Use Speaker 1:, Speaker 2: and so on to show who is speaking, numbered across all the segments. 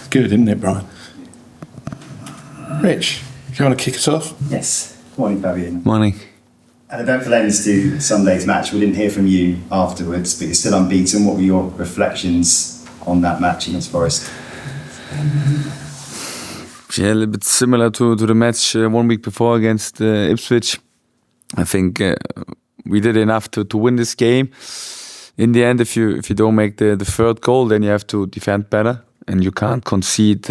Speaker 1: Good, isn't it, Brian? Rich, do you want to kick us off?
Speaker 2: Yes. Morning, Fabian.
Speaker 3: Morning.
Speaker 2: An eventful end to Sunday's match. We didn't hear from you afterwards, but you're still unbeaten. What were your reflections on that match against Forest?
Speaker 3: Yeah, a little bit similar to the match 1 week before against Ipswich. I think we did enough to win this game. In the end, if you don't make the third goal, then you have to defend better, and you can't concede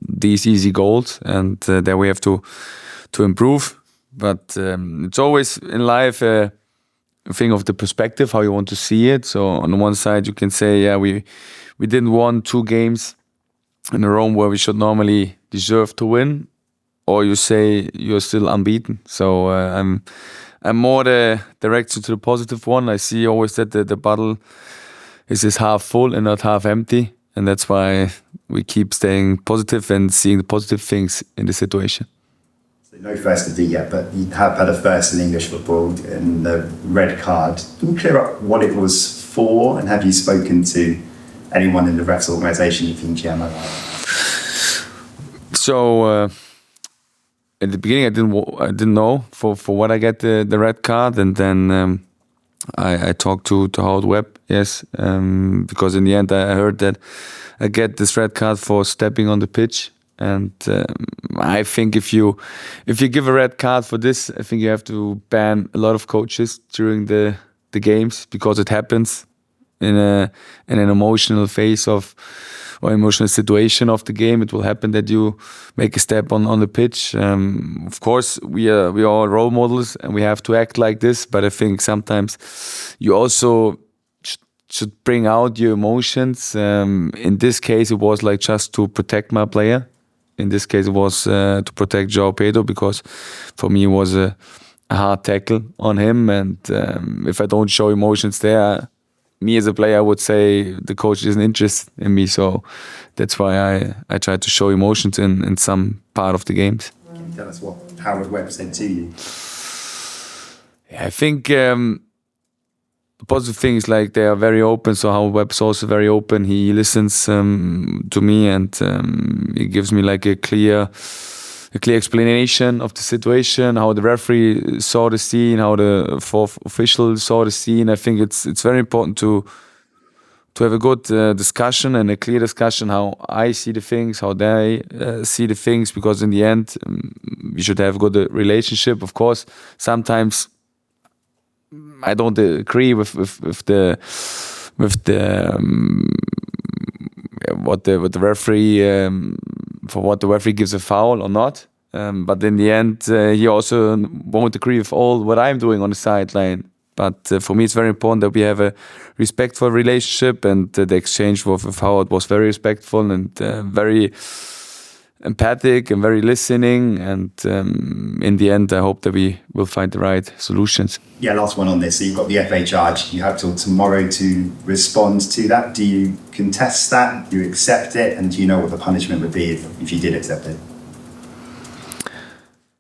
Speaker 3: these easy goals. And there we have to improve. But it's always in life a thing of the perspective, how you want to see it. So on the one side, you can say, yeah, we didn't win 2 games in a row where we should normally deserve to win, or you say you're still unbeaten. So I'm more the direction to the positive one. I see always that the bottle is half full and not half empty, and that's why we keep staying positive and seeing the positive things in the situation.
Speaker 2: So no first defeat yet, but you have had a first in English football in the red card. Can you clear up what it was for, and have you spoken to anyone in the refs organisation you think about that?
Speaker 3: So at the beginning, I didn't know for what I get the red card, and then I talked to Howard Webb, yes, because in the end I heard that I get this red card for stepping on the pitch, and I think if you give a red card for this, I think you have to ban a lot of coaches during the games, because it happens in an emotional phase or emotional situation of the game. It will happen that you make a step on the pitch. Of course, we are all role models and we have to act like this. But I think sometimes you also should bring out your emotions. In this case, it was like just to protect my player. In this case, it was to protect Joao Pedro, because for me it was a hard tackle on him. And if I don't show emotions there, me as a player, I would say the coach isn't interested in me. So that's why I try to show emotions in some part of the games.
Speaker 2: Can you tell us what Howard Webb said to you?
Speaker 3: Yeah, I think the positive thing is like they are very open. So Howard Webb is also very open. He listens to me, and he gives me like a clear explanation of the situation, how the referee saw the scene, how the fourth official saw the scene. I think it's very important to have a good discussion and a clear discussion, how I see the things, how they see the things, because in the end we should have a good relationship. Of course, sometimes I don't agree with the what the referee for what the referee gives a foul or not. But in the end, he also won't agree with all what I'm doing on the sideline. But for me, it's very important that we have a respectful relationship, and the exchange with Howard was very respectful and very empathic and very listening. And in the end, I hope that we will find the right solutions.
Speaker 2: Yeah, last one on this. So you've got the FA charge. You have till tomorrow to respond to that. Do you contest that? Do you accept it? And do you know what the punishment would be if you did accept it?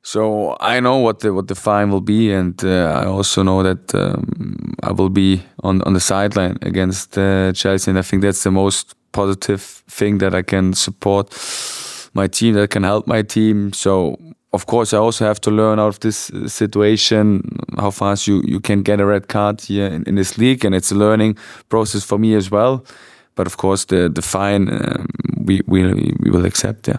Speaker 3: So I know what the fine will be, and I also know that I will be on the sideline against Chelsea, and I think that's the most positive thing, that I can support my team, that can help my team. So of course I also have to learn out of this situation how fast you can get a red card here in this league, and it's a learning process for me as well. But of course the fine we will accept, yeah.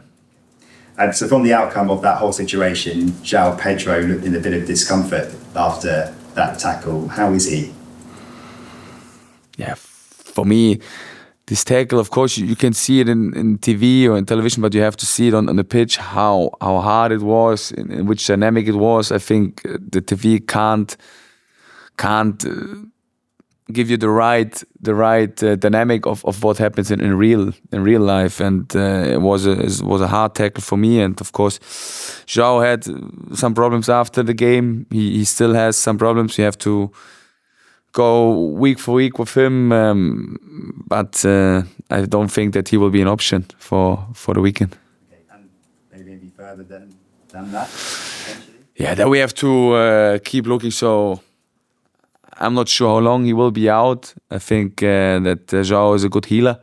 Speaker 2: And so from the outcome of that whole situation, Joao Pedro looked in a bit of discomfort after that tackle. How is he?
Speaker 3: Yeah, for me, this tackle, of course, you can see it in TV or in television, but you have to see it on the pitch, how hard it was, in which dynamic it was. I think the TV can't give you the right dynamic of what happens in real life, and it was a hard tackle for me. And of course, Joao had some problems after the game. He still has some problems. You have to go week for week with him, but I don't think that he will be an option for the weekend.
Speaker 2: Okay, and maybe further than that, potentially?
Speaker 3: Yeah, then we have to keep looking. So I'm not sure how long he will be out. I think that Joao is a good healer,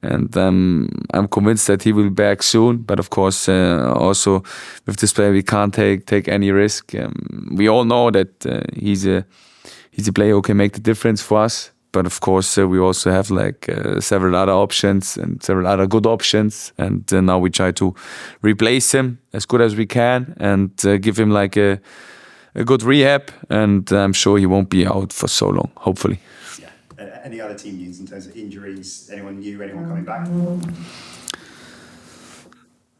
Speaker 3: and I'm convinced that he will be back soon. But of course, also with this player, we can't take any risk. We all know that he's a player who can make the difference for us. But of course, we also have like several other options and several other good options. And now we try to replace him as good as we can and give him like a good rehab. And I'm sure he won't be out for so long, hopefully.
Speaker 2: Yeah. Any other team news in terms of injuries? Anyone new? Anyone coming back?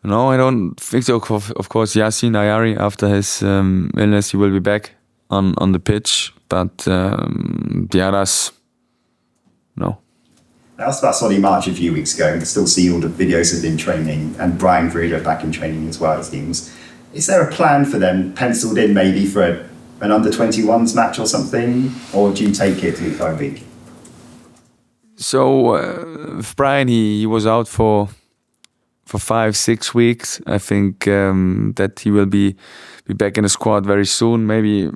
Speaker 3: No, I don't think so. Of course, Yasin Ayari, after his illness, he will be back on the pitch. But the others... No.
Speaker 2: I asked about Solly March a few weeks ago. I can still see all the videos of him training, and Brian Gruder back in training as well, it seems. Is there a plan for them penciled in maybe for an under-21s match or something? Or do you take it week by week?
Speaker 3: So, with Brian, he was out for 5-6 weeks. I think that he will be back in the squad very soon. Maybe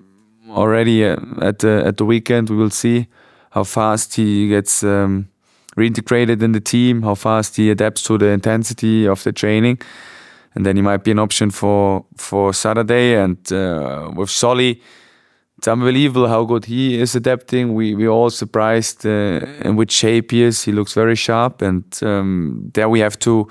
Speaker 3: already at the weekend, we will see how fast he gets reintegrated in the team, how fast he adapts to the intensity of the training. And then he might be an option for Saturday. And with Solly, it's unbelievable how good he is adapting. We're all surprised in which shape he is. He looks very sharp. And there we have to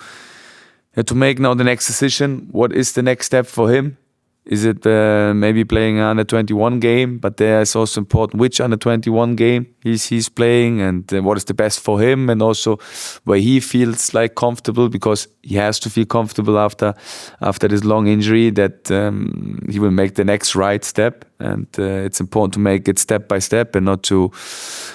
Speaker 3: make now the next decision. What is the next step for him? Is it maybe playing an under-21 game? But there is also important which under-21 game he's playing and what is the best for him, and also where he feels like comfortable, because he has to feel comfortable after this long injury that he will make the next right step. And it's important to make it step by step and not to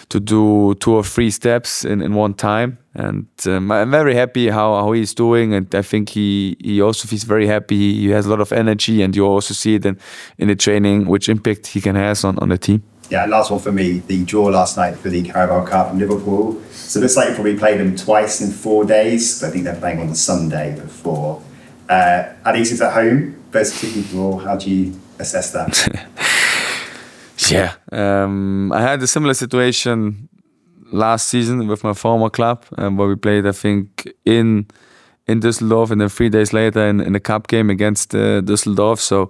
Speaker 3: do 2 or 3 steps in one time. And I'm very happy how he's doing, and I think he also feels very happy. He has a lot of energy, and you also see it in the training which impact he can have on the team.
Speaker 2: Yeah, last one for me, the draw last night for the Carabao Cup in Liverpool. So it looks like you probably played them twice in 4 days. I think they're playing on the Sunday before. At least it's at home versus City draw. How do you assess that?
Speaker 3: Yeah, I had a similar situation last season with my former club, where we played, I think, in Düsseldorf, and then 3 days later in the cup game against Düsseldorf. So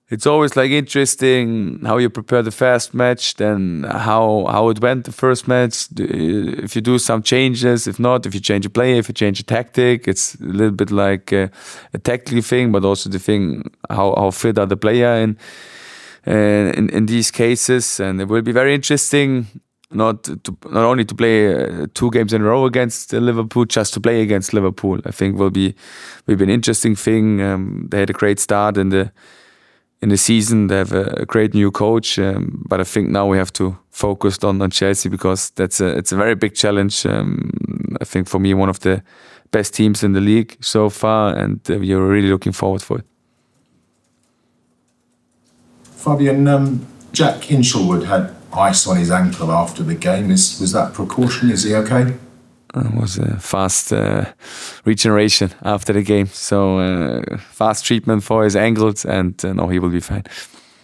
Speaker 3: it's always like interesting how you prepare the first match, then how it went the first match, if you do some changes, if not, if you change a player, if you change a tactic. It's a little bit like a tactical thing, but also the thing how fit are the player in these cases. And it will be very interesting not only to play 2 games in a row against Liverpool, just to play against Liverpool. I think will be an interesting thing. They had a great start in the season. They have a great new coach, but I think now we have to focus on Chelsea, because it's a very big challenge. I think for me, one of the best teams in the league so far, and we are really looking forward for it.
Speaker 4: Fabian, Jack Hinshelwood had ice on his ankle after the game. Was that precaution? Is he okay?
Speaker 3: It was a fast regeneration after the game, so fast treatment for his ankles, and no, he will be fine.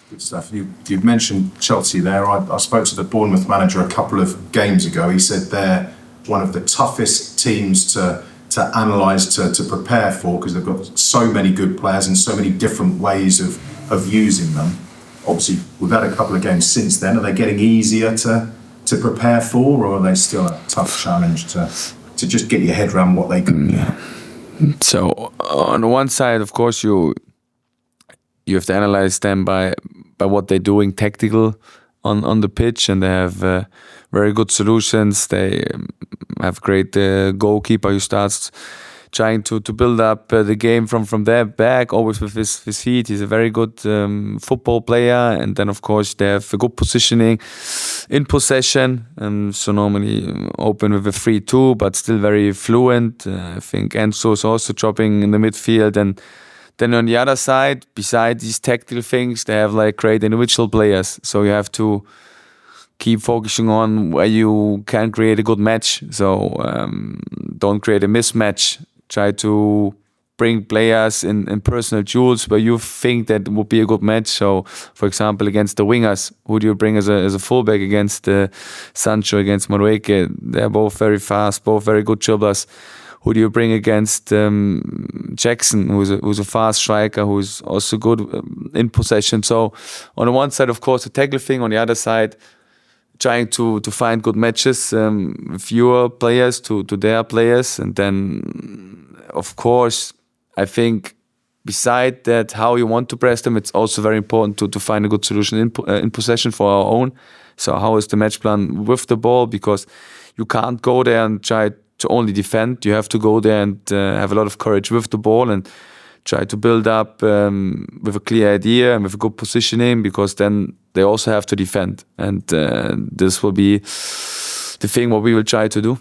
Speaker 4: Good stuff. You've mentioned Chelsea there. I spoke to the Bournemouth manager a couple of games ago. He said they're one of the toughest teams to analyse, to prepare for, because they've got so many good players and so many different ways of using them. Obviously, we've had a couple of games since then. Are they getting easier to prepare for, or are they still a tough challenge to just get your head around what they can do?
Speaker 3: So on the one side, of course, you have to analyze them by what they're doing tactical on the pitch, and they have very good solutions. They have great goalkeeper who starts trying to build up the game from their back, always with his feet. He's a very good football player. And then, of course, they have a good positioning in possession. So normally open with a 3-2, but still very fluent. I think Enzo is also dropping in the midfield. And then on the other side, beside these tactical things, they have like great individual players. So you have to keep focusing on where you can create a good match. So don't create a mismatch. Try to bring players in personal duels where you think that would be a good match. So, for example, against the wingers, who do you bring as a fullback against Sancho, against Madueke? They're both very fast, both very good dribblers. Who do you bring against Jackson, who's a fast striker, who's also good in possession? So, on the one side, of course, the tackle thing. On the other side, trying to find good matches with your players to their players. And then, of course, I think beside that, how you want to press them, it's also very important to find a good solution in possession for our own. So how is the match plan with the ball? Because you can't go there and try to only defend. You have to go there and have a lot of courage with the ball and try to build up with a clear idea and with a good positioning, because then they also have to defend. And this will be the thing what we will try to do.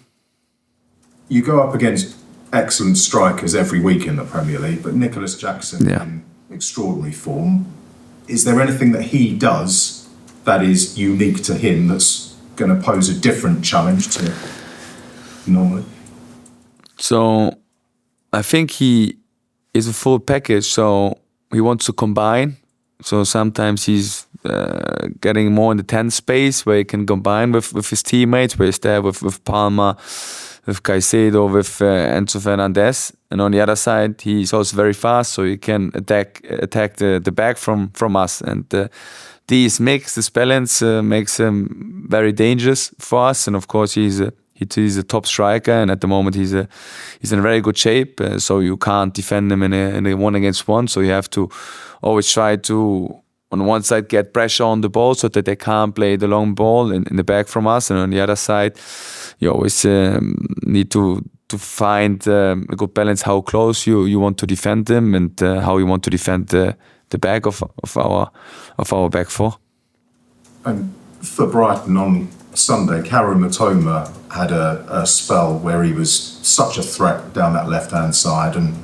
Speaker 4: You go up against excellent strikers every week in the Premier League, but Nicholas Jackson in extraordinary form. Is there anything that he does that is unique to him that's going to pose a different challenge to normally?
Speaker 3: So I think he is a full package. So he wants to combine. So sometimes he's getting more in the 10 space where he can combine with his teammates, where he's there with Palmer, with Caicedo, with Enzo Fernandez. And on the other side, he's also very fast, so he can attack the back from us. And this balance makes him very dangerous for us. And of course, he's a top striker, and at the moment he's in very good shape. So you can't defend him in a 1-against-1. So you have to always try to, on one side, get pressure on the ball so that they can't play the long ball in the back from us, and on the other side, you always need to find a good balance, how close you want to defend them, and how you want to defend the back of our back four.
Speaker 4: And for Brighton on Sunday, Mitoma had a spell where he was such a threat down that left-hand side, and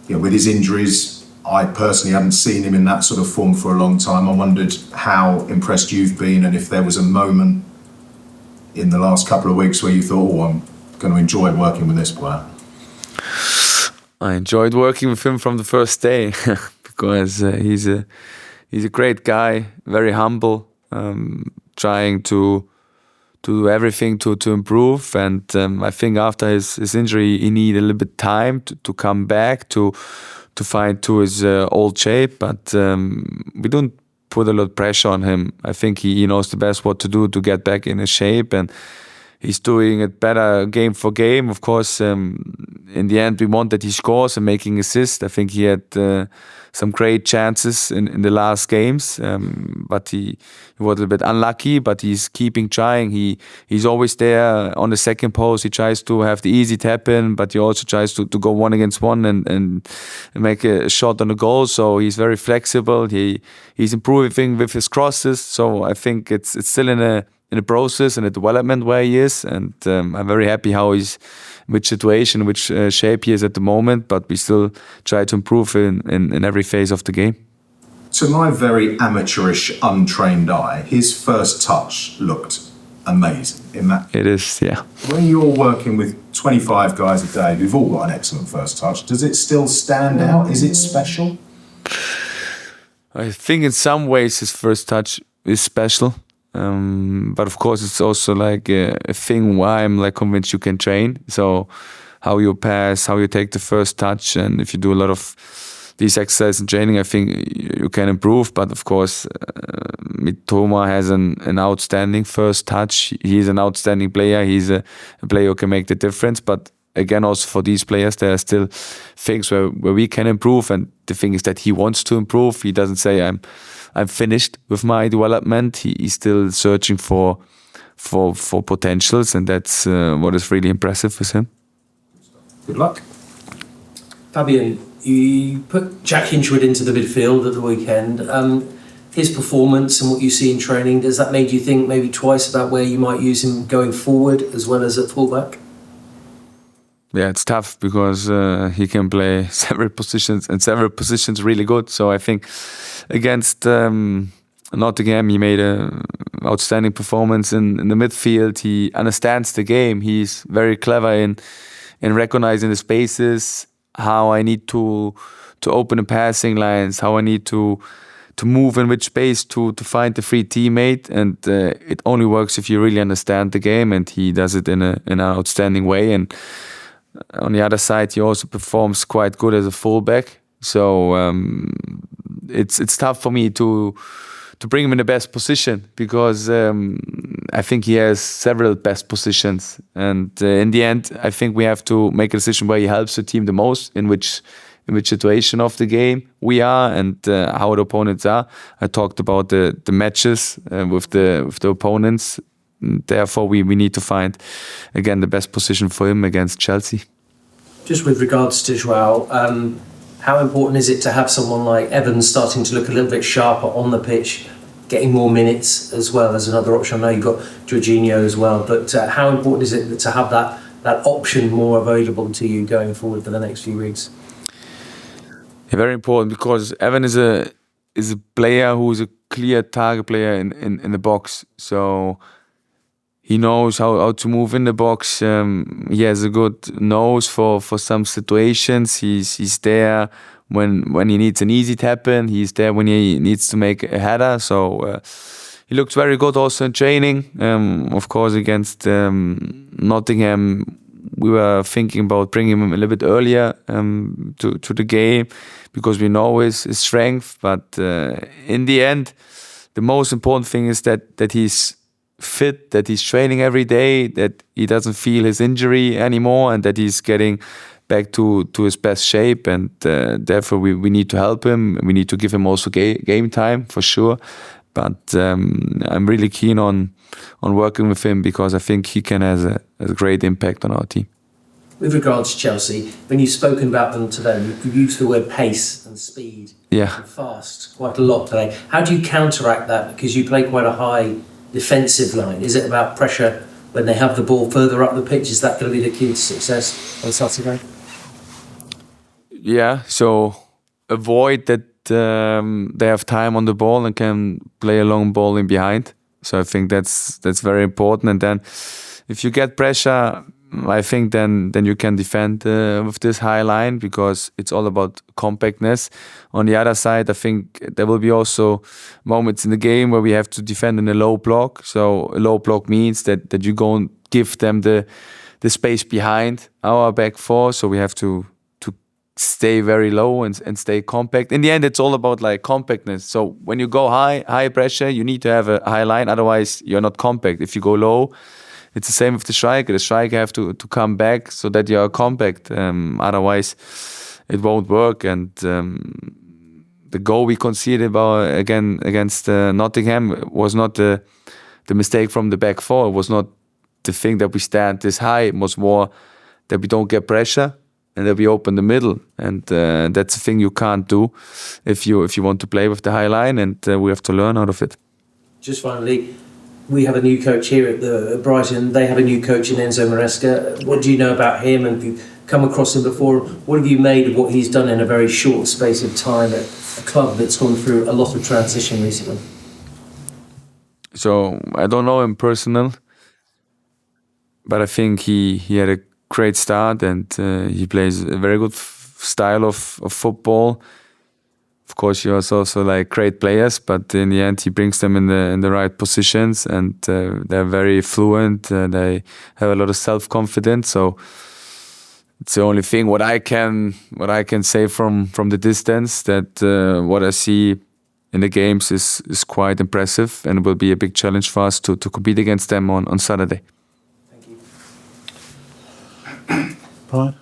Speaker 4: with his injuries, I personally haven't seen him in that sort of form for a long time. I wondered how impressed you've been, and if there was a moment in the last couple of weeks where you thought, I'm going to enjoy working with this player.
Speaker 3: I enjoyed working with him from the first day because he's a great guy, very humble, trying to do everything to improve. And I think after his injury, he needed a little bit time to come back, to find to his old shape. But we don't put a lot of pressure on him. I think he knows the best what to do to get back in his shape, and he's doing it better game for game. Of course, in the end, we want that he scores and making assists. I think he had some great chances in the last games, but he was a little bit unlucky, but he's keeping trying. He's always there on the second post. He tries to have the easy tap in, but he also tries to go 1-against-1 and make a shot on the goal. So he's very flexible. He's improving with his crosses. So I think it's still in a process and a development where he is, and I'm very happy how he's, which situation, which shape he is at the moment, but we still try to improve in every phase of the game.
Speaker 4: To my very amateurish, untrained eye, his first touch looked amazing.
Speaker 3: It is, yeah.
Speaker 4: When you're working with 25 guys a day who've all got an excellent first touch, does it still stand out? Is it special?
Speaker 3: I think in some ways his first touch is special. But of course, it's also like a thing why I'm like convinced you can train. So how you pass, how you take the first touch, and if you do a lot of these exercises in training, I think you can improve. But of course, Mitoma has an outstanding first touch. He's an outstanding player. He's a player who can make the difference. But again, also for these players, there are still things where we can improve. And the thing is that he wants to improve. He doesn't say I'm finished with my development. He's still searching for potentials, and that's what is really impressive with him.
Speaker 4: Good luck.
Speaker 5: Fabian, you put Jack Hinshelwood into the midfield at the weekend. His performance and what you see in training, does that make you think maybe twice about where you might use him going forward as well as at fullback?
Speaker 3: Yeah, it's tough because he can play several positions really good. So I think against Nottingham, he made an outstanding performance in the midfield. He understands the game. He's very clever in recognizing the spaces, how I need to open the passing lines, how I need to move in which space to find the free teammate, and it only works if you really understand the game, and he does it in an outstanding way. And on the other side, he also performs quite good as a fullback. So it's tough for me to bring him in the best position, because I think he has several best positions, and in the end, I think we have to make a decision where he helps the team the most, in which situation of the game we are, and how the opponents are. I talked about the matches with the opponents. Therefore, we need to find again the best position for him against Chelsea.
Speaker 5: Just with regards to Joao, how important is it to have someone like Evans starting to look a little bit sharper on the pitch, getting more minutes as well as another option? I know you've got Jorginho as well, but how important is it to have that option more available to you going forward for the next few weeks?
Speaker 3: Yeah, very important, because Evan is a player who is a clear target player in the box. So he knows how to move in the box. He has a good nose for some situations. He's there when he needs an easy tap in. He's there when he needs to make a header. So he looks very good also in training. Of course, against Nottingham, we were thinking about bringing him a little bit earlier to the game, because we know his strength. But in the end, the most important thing is that he's fit, that he's training every day, that he doesn't feel his injury anymore, and that he's getting back to his best shape. And therefore we need to help him. We need to give him also game time for sure. But I'm really keen on working with him, because I think he can have a great impact on our team.
Speaker 5: With regards to Chelsea, when you've spoken about them today, you've used the word pace and speed and fast quite a lot today. How do you counteract that? Because you play quite a high defensive line. Is it about pressure when they have the ball further up the pitch? Is that going to be the key to success on Saturday?
Speaker 3: Yeah, so avoid that they have time on the ball and can play a long ball in behind. So I think that's very important. And then if you get pressure, I think then you can defend with this high line, because it's all about compactness. On the other side, I think there will be also moments in the game where we have to defend in a low block. So a low block means that you go and give them the space behind our back four. So we have to stay very low and stay compact. In the end, it's all about like compactness. So when you go high pressure, you need to have a high line. Otherwise, you're not compact. If you go low, it's the same with the striker. The striker have to come back so that you are compact. Otherwise, it won't work. And the goal we conceded against Nottingham was not the mistake from the back four. It was not the thing that we stand this high. It was more that we don't get pressure and that we open the middle. And that's a thing you can't do if you want to play with the high line. And we have to learn out of it.
Speaker 5: Just finally, we have a new coach here at Brighton. They have a new coach in Enzo Maresca. What do you know about him? Have you come across him before? What have you made of what he's done in a very short space of time at a club that's gone through a lot of transition recently?
Speaker 3: So I don't know him personal, but I think he had a great start, and he plays a very good style of football. Of course, he has also like great players, but in the end, he brings them in the right positions, and they're very fluent. They have a lot of self-confidence. So it's the only thing what I can say from the distance, that what I see in the games is quite impressive, and it will be a big challenge for us to compete against them on Saturday.
Speaker 5: Thank you.
Speaker 1: Brian?